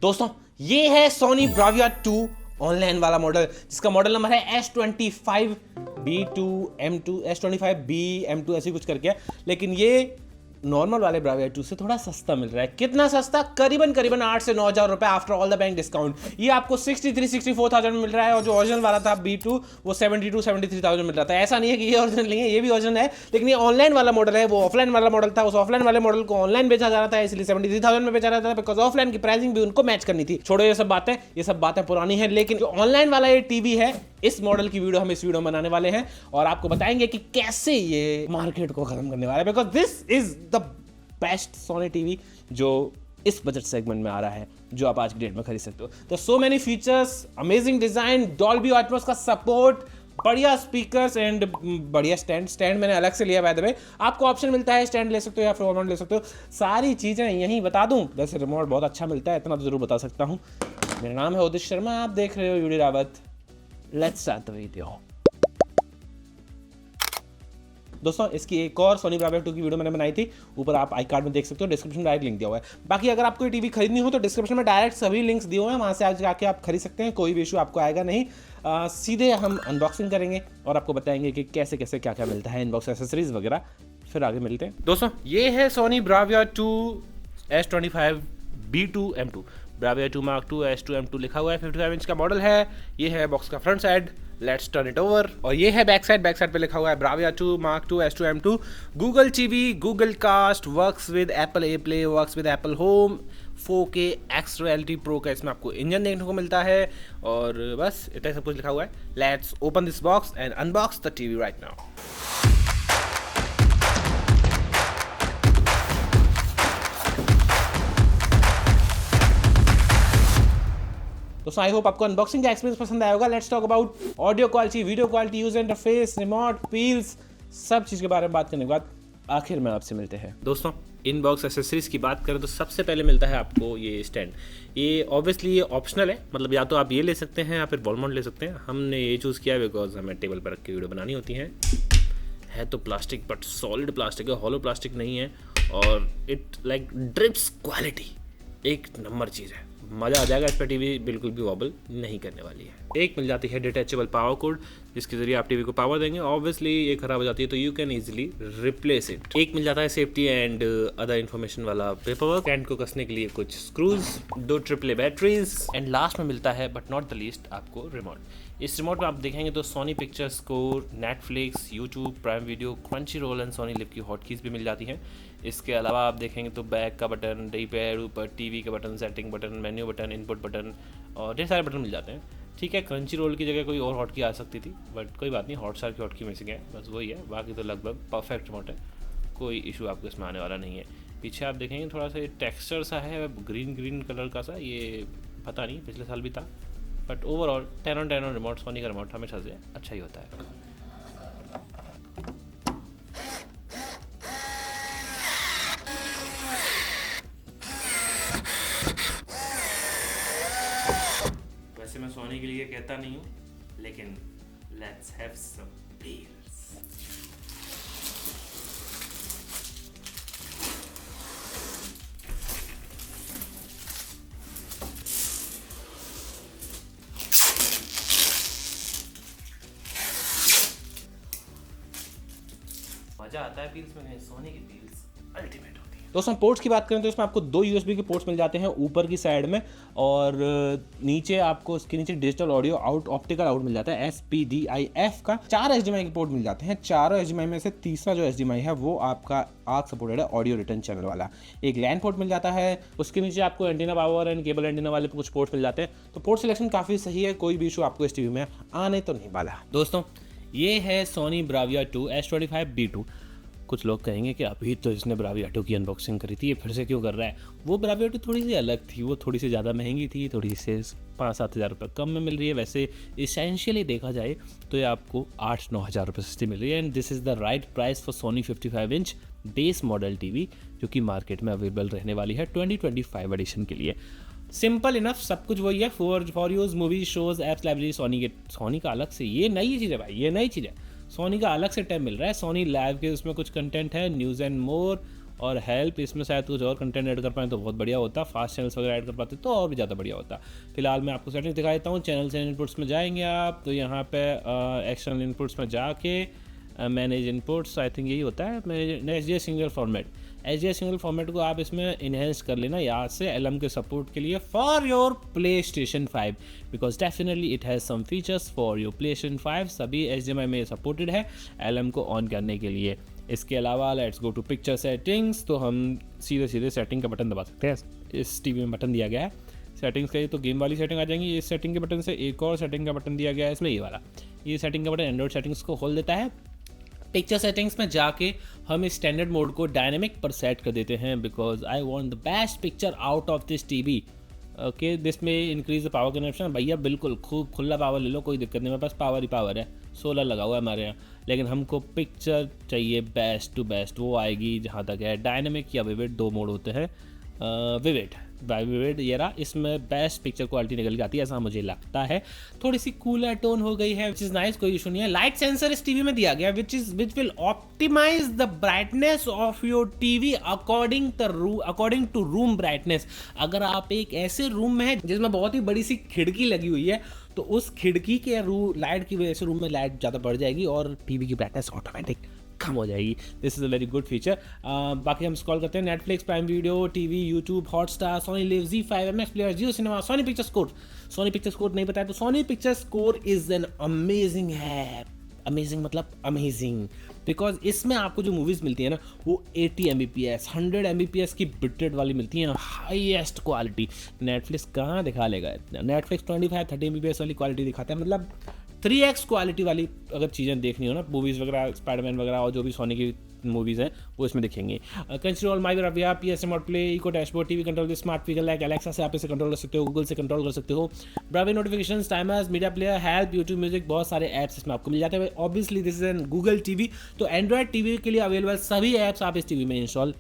दोस्तों ये है सोनी ब्राविया 2 ऑनलाइन वाला मॉडल, जिसका मॉडल नंबर है S25B2M2 S25BM2 ऐसी कुछ करके है। लेकिन ये नॉर्मल वाले ब्राविया 2 से थोड़ा सस्ता मिल रहा है। कितना सस्ता? करीबन 8 से 9 हज़ार रुपए after all the bank discount. ये आपको 63-64,000 में मिल रहा है और जो ओरिजिनल वाला था B2 वो 72-73,000 मिल रहा था। ऐसा नहीं है कि ये ओरिजिनल नहीं है, ये भी ओरिजिनल है, लेकिन ये ऑनलाइन वाला मॉडल है, वो ऑफलाइन वाला मॉडल था। उस ऑफलाइन वाले मॉडल को ऑनलाइन बेचा जा रहा था, इसलिए 73,000 में बेचा रहा था, बिकॉज ऑफलाइन की प्राइसिंग भी उनको मैच करनी थी। छोड़ो ये सब बातें पुरानी है। लेकिन जो ऑनलाइन वाला ये टीवी है, इस मॉडल की वीडियो हम इस वीडियो में बनाने वाले हैं और आपको बताएंगे कि कैसे ये मार्केट को खत्म करने वाला है, because this is the best Sony TV जो इस बजट सेगमेंट में आ रहा है, जो आप आज की डेट में खरीद सकते हो। तो so many features, amazing design, Dolby Atmos का सपोर्ट, बढ़िया स्पीकर्स एंड बढ़िया स्टैंड मैंने अलग से लिया। बाय द वे आपको ऑप्शन मिलता है स्टैंड ले सकते हो या फिर रिमोट ले सकते हो। सारी चीज़ें यहीं बता दूं, वैसे रिमोट बहुत अच्छा मिलता है, इतना तो जरूर बता सकता हूं। मेरा नाम है उदित शर्मा, आप देख रहे हो UD Rawat. Let's start the video. दोस्तों इसकी एक और सोनी ब्राविया 2 की वीडियो मैंने बनाई थी, ऊपर आप आई कार्ड में देख सकते हो, डिस्क्रिप्शन में डायरेक्ट लिंक दिया हुआ है। बाकी अगर आपको ये टीवी खरीदनी हो तो डिस्क्रिप्शन में डायरेक्ट सभी लिंक्स दिए हुए हैं, वहाँ से आज जाके आप खरीद सकते हैं, कोई भी इशू आपको आएगा नहीं। सीधे हम अनबॉक्सिंग करेंगे और आपको बताएंगे कि कैसे कैसे क्या क्या मिलता है, इनबॉक्स एसेसरीज वगैरह, फिर आगे मिलते हैं। दोस्तों ये है Soni Bravia 2 S25B2M2, Bravia 2 Mark II S2M2 लिखा हुआ है, 55 इंच का मॉडल है। ये है बॉक्स का front side, let's turn it over. और ये है बैक साइड पे लिखा हुआ है Bravia 2 Mark II S2M2, Google TV, Google Cast, works with Apple AirPlay, works with Apple Home, 4K X Reality Pro का इसमें आपको इंजन देखने को मिलता है। और बस इतना सब कुछ लिखा हुआ है। Let's open this box and unbox the TV right now. दोस्तों आई होप आपको अनबॉक्सिंग का एक्सपीरियंस पसंद आया होगा। Let's talk about audio quality, video quality, user interface, remote, peels, सब चीज़ के बारे में बात करने के बाद आखिर में आपसे मिलते हैं। दोस्तों इनबॉक्स एसेसरीज की बात करें तो सबसे पहले मिलता है आपको ये स्टैंड। ये ऑब्वियसली ये ऑप्शनल है, मतलब या तो आप ये ले सकते हैं या फिर वॉल माउंट ले सकते हैं। हमने ये चूज़ किया बिकॉज हमें टेबल पर रख के वीडियो बनानी होती है तो प्लास्टिक, बट सॉलिड प्लास्टिक है, हॉलो प्लास्टिक नहीं है, और इट लाइक ड्रिप्स क्वालिटी, एक नंबर चीज़ है, मज़ा आ जाएगा इस पर। टीवी बिल्कुल भी वॉबल नहीं करने वाली है। एक मिल जाती है डिटैचेबल पावर कोड, जिसके जरिए आप टीवी को पावर देंगे। ऑब्वियसली ये खराब हो जाती है तो you can easily replace it. एक मिल जाता है सेफ्टी एंड अदर इन्फॉर्मेशन वाला पेपरवर्क, स्टैंड को कसने के लिए कुछ screws, 2 AAA batteries, and last में मिलता है बट नॉट द लीस्ट आपको रिमोट। इस रिमोट में आप देखेंगे तो Sony Pictures core, Netflix, YouTube, Prime Video, Crunchyroll and Sony LIV की हॉटकीज भी मिल जाती हैं। इसके अलावा आप देखेंगे तो बैक का बटन, डी पैड, ऊपर टीवी का button, setting button, menu button, input button और ढेर सारे बटन मिल जाते हैं। ठीक है, क्रंची रोल की जगह कोई और हॉटकी आ सकती थी, बट कोई बात नहीं, हॉटस्टार की हॉटकी मिसिंग है, बस वही है। बाकी तो लगभग परफेक्ट रिमोट है, कोई इशू आपको इसमें आने वाला नहीं है। पीछे आप देखेंगे थोड़ा सा टेक्सचर सा है, ग्रीन कलर का सा, ये पता नहीं पिछले साल भी था, but overall 10 on 10 remote, Sony का रिमोट हमेशा से अच्छा ही होता है। वैसे मैं सोनी के लिए कहता नहीं हूँ, लेकिन लेट्स हैव सम बीयर्स। मजा आता है पील्स में, सोनी की पील्स अल्टीमेट होती है। दोस्तों पोर्ट्स की बात करें तो इसमें आपको 2 USB के पोर्ट्स मिल जाते हैं ऊपर की साइड में, और नीचे आपको इसके नीचे digital audio out, optical out मिल जाता है SPDIF का। 4 HDMI के पोर्ट मिल जाते हैं। चारों HDMI में से तीसरा जो HDMI है वो आपका आर्क सपोर्टेड है, ऑडियो रिटर्न चैनल वाला। एक लैन पोर्ट मिल जाता है, उसके नीचे आपको antenna power and cable antenna वाले कुछ पोर्ट्स मिल जाते हैं। तो पोर्ट सिलेक्शन काफ़ी सही है, कोई भी इशू आपको इस टीवी में आने तो नहीं वाला। दोस्तों ये है सोनी ब्राविया 2 S25B2। कुछ लोग कहेंगे कि अभी तो इसने ब्राविया 2 की अनबॉक्सिंग करी थी, ये फिर से क्यों कर रहा है। वो ब्राविया 2 थोड़ी सी अलग थी, वो थोड़ी सी ज़्यादा महंगी थी, थोड़ी से 5-7 हज़ार रुपये कम में मिल रही है। वैसे इसेंशियली देखा जाए तो ये आपको 8-9 हज़ार रुपये सस्ती मिल रही है, and this is the right price for Soni 55 inch base model TV, जो कि मार्केट में अवेलेबल रहने वाली है 2025 एडिशन के लिए। सिंपल इनफ, सब कुछ वही है, for you, movie, shows, apps, library, Sony का अलग से ये नई चीज़ है भाई, ये नई चीज़ है। सोनी का अलग से टैब मिल रहा है, सोनी लाइव के उसमें कुछ कंटेंट है, न्यूज़ एंड मोर, और हेल्प, इसमें शायद कुछ और कंटेंट ऐड कर पाए तो बहुत बढ़िया होता, फास्ट चैनल्स वगैरह ऐड कर पाते तो और भी ज़्यादा बढ़िया होता। फिलहाल मैं आपको सेटिंग्स दिखा देता हूँ। चैनल्स एंड इनपुट्स में जाएंगे आप, तो यहाँ पे एक्सटर्नल इनपुट्स में जाके मैनेज इनपुट्स, आई थिंक यही होता है, H single format. H single format को आप इसमें इन्हेंस कर लेना याद से एलएम के सपोर्ट के लिए for your PlayStation 5, because definitely it has some features for your PlayStation 5। सभी HDMI में सपोर्टेड है एलएम को ऑन करने के लिए। इसके अलावा let's go to picture settings, तो हम सीधे सेटिंग का बटन दबा सकते हैं। इस टीवी में बटन दिया गया है सेटिंग्स का, तो गेम वाली सेटिंग आ जाएंगी इस सेटिंग के बटन से। एक और सेटिंग का बटन दिया गया है इसमें, ये वाला, ये सेटिंग का बटन एंड्रॉइड सेटिंग्स को खोल देता है। पिक्चर सेटिंग्स में जाके हम इस स्टैंडर्ड मोड को डायनेमिक पर सेट कर देते हैं, because I want the best picture out of this TV. Okay, this में इंक्रीज द पावर कंजप्शन। भैया बिल्कुल खूब खुला पावर ले लो, कोई दिक्कत नहीं, मेरे पास पावर ही पावर है, सोलर लगा हुआ है हमारे यहाँ। लेकिन हमको पिक्चर चाहिए बेस्ट टू बेस्ट, वो आएगी जहाँ तक है डायनेमिक या विविड, 2 मोड होते हैं। विविड बाय विविड ये रहा, इसमें बेस्ट पिक्चर क्वालिटी निकल के आती है ऐसा मुझे लगता है। थोड़ी सी कूलर टोन हो गई है विच इज़ नाइस, कोई इशू नहीं है। लाइट सेंसर इस टीवी में दिया गया which will optimize the brightness of your TV according to room brightness. अगर आप एक ऐसे रूम में है जिसमें बहुत ही बड़ी सी खिड़की लगी हुई है, तो उस खिड़की के लाइट की वजह से रूम में लाइट ज़्यादा बढ़ जाएगी और टीवी की ब्राइटनेस ऑटोमेटिक कम हो जाएगी। This is a very good feature. बाकी हम स्क्रॉल करते हैं, Netflix, prime video, TV, YouTube, Hotstar, Sony LIV, ZEE5, MX player, Jio cinema, Sony pictures code. Sony pictures code नहीं बताया तो Sony pictures code is an amazing app. Amazing मतलब amazing, because इसमें आपको जो मूवीज़ मिलती है ना वो 80 Mbps 100 Mbps की बिटरेट वाली मिलती हैं, हाईएस्ट क्वालिटी। नेटफ्लिक्स कहाँ दिखा लेगा इतना, नेटफ्लिक्स 25-30 Mbps वाली क्वालिटी दिखाता है, मतलब 3x क्वालिटी वाली अगर चीज़ें देखनी हो ना, मूवीज़ वगैरह, स्पाइडरमैन वगैरह और जो भी सोनी की मूवीज़ हैं वो इसमें दिखेंगे। Control my Bravia, PS remote play, eco dashboard, TV control, smart speaker like Alexa से आप इसे कंट्रोल कर सकते हो, गूगल से कंट्रोल कर सकते हो, Brahui notification, timers, media player, help, YouTube music, बहुत सारे ऐप्स इसमें आपको मिल जाते हैं। Obviously this is an Google TV, तो एंड्रॉयड टीवी के लिए अवेलेबल सभी ऐप्स आप इस टीवी में इंस्टॉल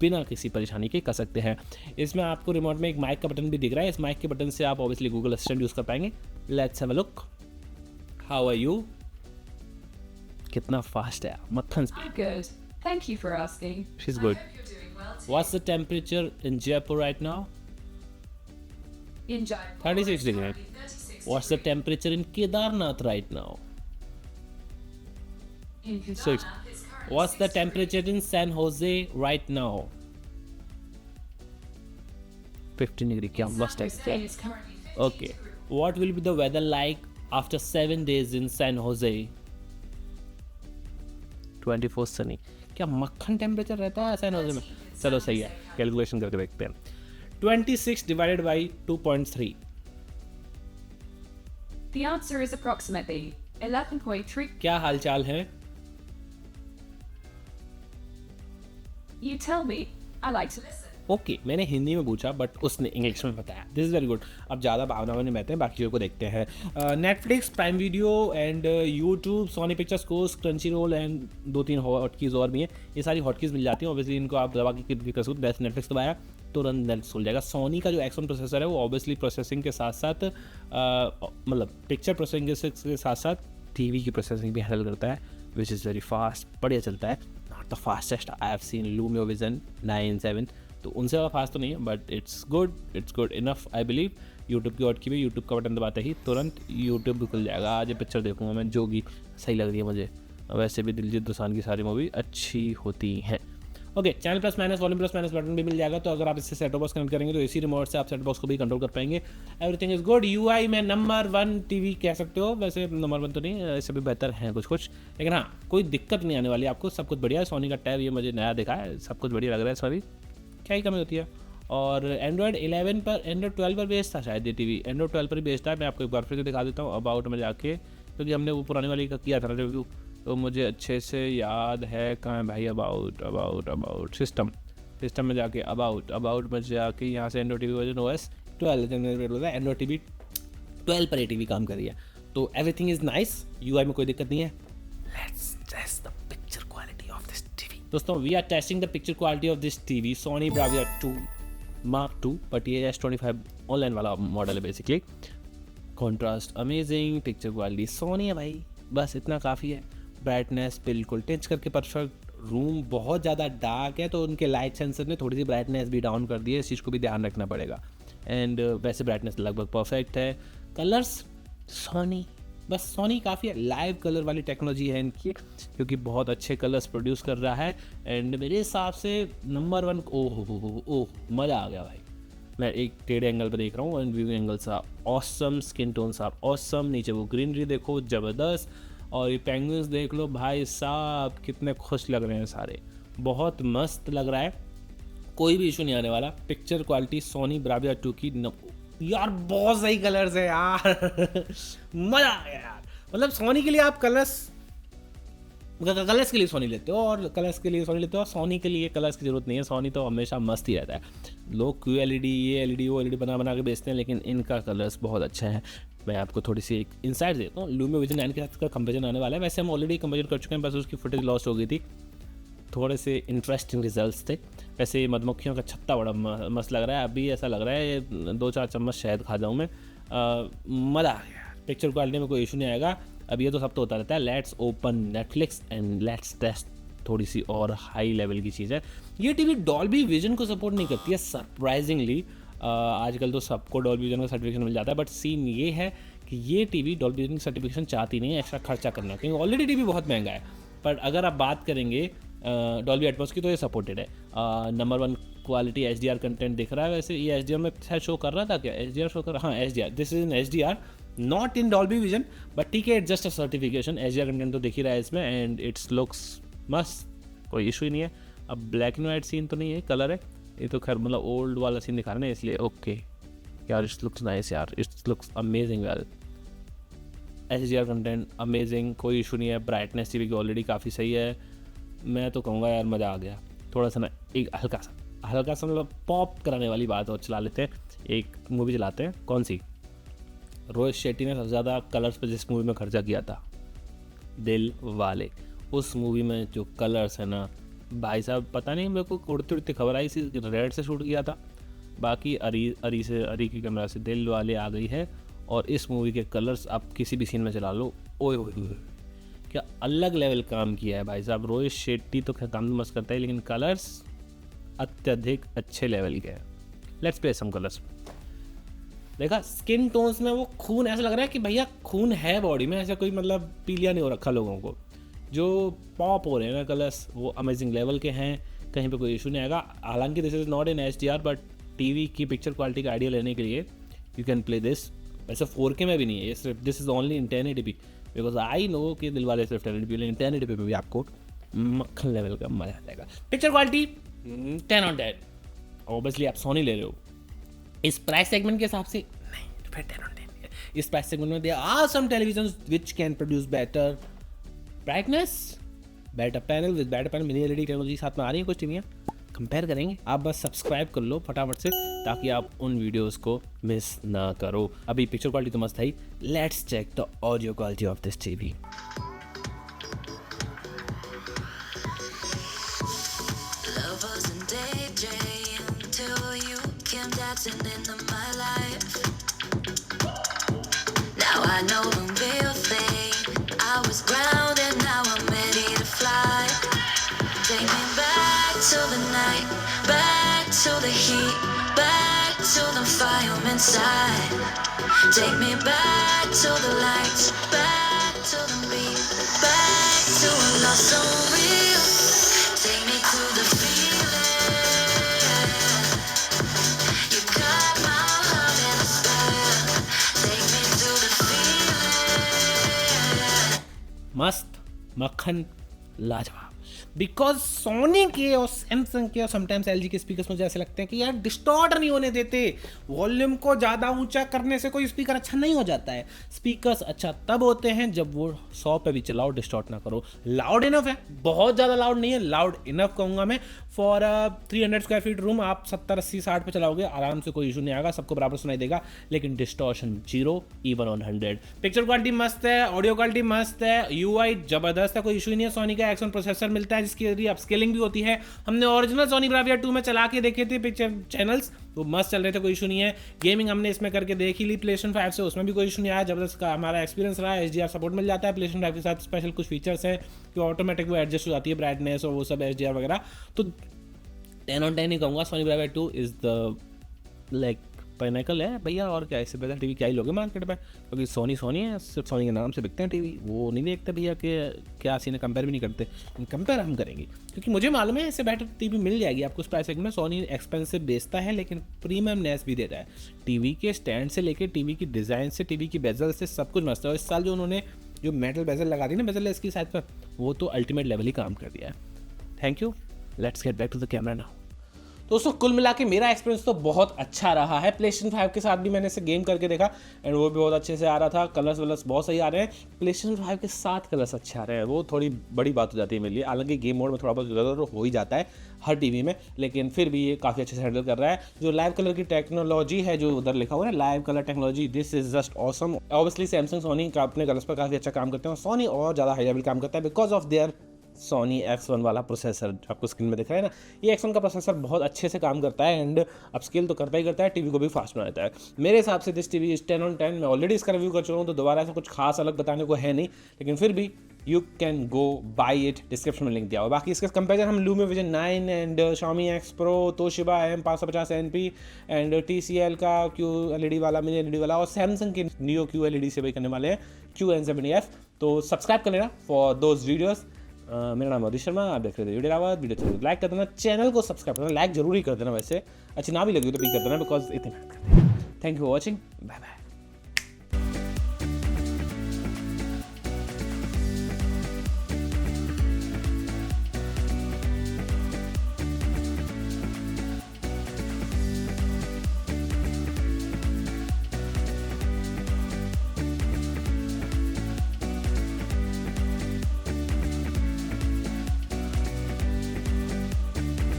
बिना किसी परेशानी के कर सकते हैं। इसमें आपको रिमोट में एक माइक का बटन भी दिख रहा है, इस माइक के बटन से आप ऑब्वियसली गूगल असिस्टेंट यूज़ कर पाएंगे। Let's have a look, how are you, कितना फास्ट है मक्खन speed. Good. Thank you for asking. She's good. I hope you're doing well too. What's the temperature in Jaipur right now? In Jaipur, 36 it's degree. currently 36 What's the degrees. temperature in Kedarnath right now? In So Kedarnath, it's currently what's the 6 temperature in San Jose right now? 15 degree. क्या degrees. must I San say? Jose is currently 15 Okay. degrees. What will be the weather like after 7 days in San Jose? 24 sunny. क्या मक्खन temperature रहता है San Jose में? चलो सही है, calculation करके देखते हैं। 26 divided by 2.3। The answer is approximately 11.3. क्या हालचाल है? You tell me. I like to listen. Okay मैंने हिंदी में पूछा बट उसने इंग्लिश में बताया, दिस इज़ वेरी गुड। अब ज़्यादा भावनाओं में बहते हैं, बाकी चीज़ों को देखते हैं। Netflix, prime Video and YouTube, Sony Pictures core, Crunchyroll and 2-3 hotkeys और भी हैं। ये सारी हॉटकीज़ मिल जाती हैं, ऑब्वियसली इनको आप दबा के क्लिक कर सकते हो। नेटफ्लिक्स दबाया तुरंत नेट खुल जाएगा। सोनी का जो X1 प्रोसेसर है वो ऑब्वियसली प्रोसेसिंग के साथ साथ मतलब पिक्चर प्रोसेसिंग के साथ साथ टीवी की प्रोसेसिंग भी हैंडल करता है, विच इज़ वेरी फास्ट, बढ़िया चलता है। Not the fastest I have seen Lumio vision 9-7, तो उनसे ज़्यादा फास्ट तो नहीं है but it's good enough I believe. YouTube की हॉटकी भी, यूट्यूब का बटन दबाते ही तुरंत यूट्यूब भी खुल जाएगा। आज ये पिक्चर देखूंगा मैं, जोगी सही लग रही है मुझे। वैसे भी दिलजीत दोसांझ की सारी मूवी अच्छी होती हैं। Okay, channel plus minus, volume plus minus button भी मिल जाएगा, तो अगर आप इससे सेट टॉप बॉक्स कनेक्ट करेंगे तो इसी रिमोट से आप सेट बॉक्स को भी कंट्रोल कर पाएंगे। Everything is good. UI में नंबर 1 टीवी कह सकते हो, वैसे नंबर 1 तो नहीं, ऐसे भी बेहतर है कुछ, लेकिन हाँ कोई दिक्कत नहीं आने वाली आपको, सब कुछ बढ़िया है। सोनी का टैब ये मुझे नया दिखा है, सब कुछ बढ़िया लग रहा है, सॉरी क्या ही कमी होती है। और एंड्रॉयड 11 पर, एंड्रॉयड 12 पर बेस्ड था शायद ये टीवी, एंड्रॉयड 12 पर ही बेस्ड था। मैं आपको एक बार फिर से दिखा देता हूँ अबाउट में जाके, क्योंकि हमने वो पुरानी वाली का किया था रिव्यू, तो मुझे अच्छे से याद है। कहाँ है भाई अबाउट सिस्टम में जाके अबाउट में जाके यहाँ से Android TV version OS 12 Android TV 12 पर ये टीवी काम कर रही है, तो एवरीथिंग इज नाइस। UI में कोई दिक्कत नहीं है। Let's test the picture quality of this TV. दोस्तों we are testing the picture quality of this TV, Sony Bravia 2 Mark II, but ये S25 ऑनलाइन वाला मॉडल है basically. Contrast amazing, picture quality Sony है भाई, बस इतना काफ़ी है। ब्राइटनेस बिल्कुल टेंच करके परफेक्ट रूम बहुत ज़्यादा डार्क है तो उनके लाइट सेंसर ने थोड़ी सी ब्राइटनेस भी डाउन कर दी है, इस चीज़ को भी ध्यान रखना पड़ेगा। एंड वैसे ब्राइटनेस लगभग परफेक्ट है। कलर्स सोनी, बस सोनी काफ़ी है, लाइव कलर वाली टेक्नोलॉजी है इनकी, क्योंकि बहुत अच्छे कलर्स प्रोड्यूस कर रहा है। एंड मेरे हिसाब से नंबर 1, ओह मज़ा आ गया भाई। मैं एक टेढ़े एंगल पर देख रहा हूँ and view angles are awesome, skin tones are awesome, नीचे वो ग्रीनरी देखो ज़बरदस्त, और ये पेंगुइन्स देख लो भाई साहब, कितने खुश लग रहे हैं सारे, बहुत मस्त लग रहा है, कोई भी इशू नहीं आने वाला। पिक्चर क्वालिटी सोनी ब्राविया 2 की यार बहुत सही कलर्स है यार मज़ा आ गया यार। मतलब सोनी के लिए आप कलर्स के लिए सोनी लेते हो और कलर्स के लिए सोनी लेते हो, और सोनी के लिए कलर्स की ज़रूरत नहीं है। सोनी तो हमेशा मस्त ही रहता है। लोग QLED ये LED वो LED बना के बेचते हैं, लेकिन इनका कलर्स बहुत अच्छा है। मैं आपको थोड़ी सी एक इंसाइट देता हूँ। LumiVision 9 के साथ का कंपेरिजन आने वाला है। वैसे हम ऑलरेडी कंपेरिजन कर चुके हैं, बस उसकी फुटेज लॉस्ट हो गई थी। थोड़े से इंटरेस्टिंग रिजल्ट्स थे। वैसे मधुमक्खियों का छत्ता बड़ा मस्त लग रहा है। अभी ऐसा लग रहा है 2-4 चम्मच शहद खा जाऊँ मैं। मज़ा आ गया। पिक्चर क्वालिटी में कोई इशू नहीं आएगा। अब ये तो सब तो होता रहता है। Let's open Netflix and let's test थोड़ी सी और हाई लेवल की चीज़ है। ये टीवी डॉल्बी विजन को सपोर्ट नहीं करती है सरप्राइजिंगली। आजकल तो सबको डॉल्बी विजन का सर्टिफिकेशन मिल जाता है, बट सीन ये है कि ये टीवी डॉल्बी विजन की सर्टिफिकेशन चाहती नहीं है एक्स्ट्रा खर्चा करना, क्योंकि ऑलरेडी टीवी बहुत महंगा है। पर अगर आप बात करेंगे डॉल्बी एटमॉस की तो ये सपोर्टेड है। नंबर 1 क्वालिटी HDR कंटेंट दिख रहा है। वैसे ये HDR में शायद शो कर रहा था क्या? HDR शो कर रहा, हाँ HDR, this is in HDR, not in Dolby vision, but ठीक है, it's just a certification. HDR content तो दिख ही रहा है इसमें एंड इट्स लुक्स मस्त, कोई इशू ही नहीं है। अब ब्लैक एंड वाइट सीन तो नहीं है, कलर है ये तो, खैर मतलब ओल्ड वाला सीन दिखा रहे हैं इसलिए ओके यार। इट्स लुक्स नाइस यार, इट्स लुक्स अमेजिंग यार। HDR कंटेंट अमेजिंग, कोई इशू नहीं है। ब्राइटनेस टीवी की ऑलरेडी काफ़ी सही है। मैं तो कहूँगा यार मज़ा आ गया। थोड़ा सा ना एक हल्का सा मतलब पॉप कराने वाली बात और चला लेते हैं। एक मूवी चलाते हैं, कौन सी? रोहित शेट्टी ने सबसे ज़्यादा कलर्स पर जिस मूवी में खर्चा किया था, दिल वाले। उस मूवी में जो कलर्स है ना भाई साहब, पता नहीं मेरे को उड़ती उड़ती खबर आई सी, रेड से शूट किया था। बाकी अरी की कैमरा से दिल वाले आ गई है। और इस मूवी के कलर्स आप किसी भी सीन में चला लो, ओए क्या अलग लेवल काम किया है भाई साहब। रोहित शेट्टी तो खैर काम मस्त करता है, लेकिन कलर्स अत्यधिक अच्छे लेवल के हैं। Let's play some colours. देखा स्किन टोन्स में वो खून, ऐसा लग रहा है कि भैया खून है बॉडी में, ऐसा कोई मतलब पीलिया नहीं हो रखा लोगों को। जो पॉप हो रहे हैं ना कलर्स, वो अमेजिंग लेवल के हैं, कहीं पे कोई इशू नहीं आएगा। हालांकि this is not in HDR, but TV की पिक्चर क्वालिटी का आइडिया लेने के लिए यू कैन प्ले दिस। वैसे 4K में भी नहीं है ये, सिर्फ this is only in 1080p, because I know कि दिल वाले सिर्फ 1080p, लेकिन 1080p में भी आपको मक्खन लेवल का मजा आ जाएगा। Picture quality 10 on 10। ऑब्वियसली आप सोनी ले रहे हो, इस प्राइस सेगमेंट के हिसाब से नहीं, फिर 10 on 10। इस प्राइस सेगमेंट में there are some television which can produce better brightness, better panel, with better panel, mini LED technology साथ में आ रही है कुछ टीवियाँ, कंपेयर करेंगे। आप बस सब्सक्राइब कर लो फटाफट से, ताकि आप उन वीडियोस को मिस ना करो। अभी पिक्चर क्वालिटी तो मस्त है ही, let's check the audio quality of this TV. Now I know the real thing. I was grounded, now I'm ready to fly. Take me back to the night, back to the heat, back to the fire inside. Take me back to the lights, back to the beat, back to a love so real. Take me to the feeling. You got my heart in a spell. Take me to the feeling. मस्त मक्खन लाजवाब। Because Soni के और Samsung के और sometimes LG के speakers मुझे ऐसे लगते हैं कि यार डिस्टॉर्ट नहीं होने देते। वॉल्यूम को ज़्यादा ऊंचा करने से कोई स्पीकर अच्छा नहीं हो जाता है। स्पीकर्स अच्छा तब होते हैं जब वो 100 पे भी चलाओ, डिस्टॉर्ट ना करो। लाउड इनफ है, बहुत ज़्यादा लाउड नहीं है, लाउड इनफ कहूँगा मैं। फॉर 300 स्क्वायर फीट रूम आप 70, 80, 60 पे चलाओगे आराम से, कोई इशू नहीं आएगा, सबको बराबर सुनाई देगा। लेकिन distortion 0 even on 100। Picture quality मस्त है, ऑडियो क्वालिटी मस्त है, UI जबरदस्त है, कोई इशू नहीं है। सोनी का X1 प्रोसेसर मिलता है जिसकी अपस्केलिंग भी होती है। हमने ओरिजिनल सोनी ब्राविया 2 में चला के देखे थे पिक्चर चैनल्स, वो मस्त चल रहे थे, कोई इशू नहीं है। गेमिंग हमने इसमें करके देख ही ली PlayStation 5 से, उसमें भी कोई इशू नहीं आया, जबरदस्त का हमारा एक्सपीरियंस रहा। HDR सपोर्ट मिल जाता है PlayStation 5 के साथ। स्पेशल कुछ फीचर्स हैं कि ऑटोमेटिक वो एडजस्ट हो जाती है ब्राइटनेस और वो सब HDR वगैरह। तो 10 on 10 ही कहूँगा। Soni Bravia 2 is the like pinnacle है भैया, और क्या इससे बेहतर टीवी क्या ही लोगे मार्केट में, क्योंकि सोनी है, सिर्फ सोनी के नाम से बिकते हैं टीवी। वो नहीं देखते भैया कि क्या सीन है, कंपेयर भी नहीं करते। कंपेयर हम करेंगे क्योंकि मुझे मालूम है इससे बेटर टीवी मिल जाएगी आपको इस प्राइस सेगमेंट में। सोनी एक्सपेंसिव बेचता है लेकिन प्रीमियमनेस भी देता है। टीवी के स्टैंड से लेकर टीवी की डिज़ाइन से, टीवी की बेजल से सब कुछ मस्त है। और इस साल जो उन्होंने जो मेटल बेजल लगा दी ना, बेजल इसकी साइड पर, वो तो अल्टीमेट लेवल ही काम कर दिया है। Thank you, let's get back to the camera now. दोस्तों कुल मिला के मेरा एक्सपीरियंस तो बहुत अच्छा रहा है। PlayStation 5 के साथ भी मैंने इसे गेम करके देखा एंड वो भी बहुत अच्छे से आ रहा था। कलर्स वलर्स बहुत सही आ रहे हैं। PlayStation 5 के साथ कलर्स अच्छे आ रहे हैं, वो थोड़ी बड़ी बात हो जाती है मेरे लिए। हालांकि गेम मोड में थोड़ा बहुत ज़रूर हो ही जाता है हर टीवी में, लेकिन फिर भी ये काफ़ी अच्छे से हैंडल कर रहा है। जो लाइव कलर की टेक्नोलॉजी है, जो उधर लिखा हुआ है live colour technology, this is just awesome. Obviously Samsung Sony का अपने कलर्स पर काफ़ी अच्छा काम करते हैं, और सोनी और ज़्यादा हाई लेवल काम करता है because of their Soni X1 वाला प्रोसेसर जो आपको स्क्रीन में दिख रहा है ना। ये X1 का प्रोसेसर बहुत अच्छे से काम करता है एंड अपस्केल तो करता ही करता है, टीवी को भी फास्ट बना देता है। मेरे हिसाब से दिस टीवी इज 10 on 10। मैं ऑलरेडी इसका रिव्यू कर चुका हूँ, तो दोबारा ऐसा कुछ खास अलग बताने को है नहीं, लेकिन फिर भी you can go by it. Description में लिंक दिया हुआ। बाकी इसके कंपेरिजन हम LumiVision 9 and Xiaomi X Pro, Toshiba M550 NP and TCL का QLED वाला, मिनी LED वाला, और सैमसंग के Neo QLED से भी करने वाले हैं QN70F। तो सब्सक्राइब कर लेना फॉर दोज वीडियोज़। मेरा नाम अदिश शर्मा, आप देख रहे थे वीडियो रावत। वीडियो अच्छी लाइक कर देना, चैनल को सब्सक्राइब करना, लाइक जरूर ही कर देना, वैसे अच्छी ना भी लगी तो भी कर देना बिकॉज इतने मेहनत करते हैं। Thank you for watching, bye bye.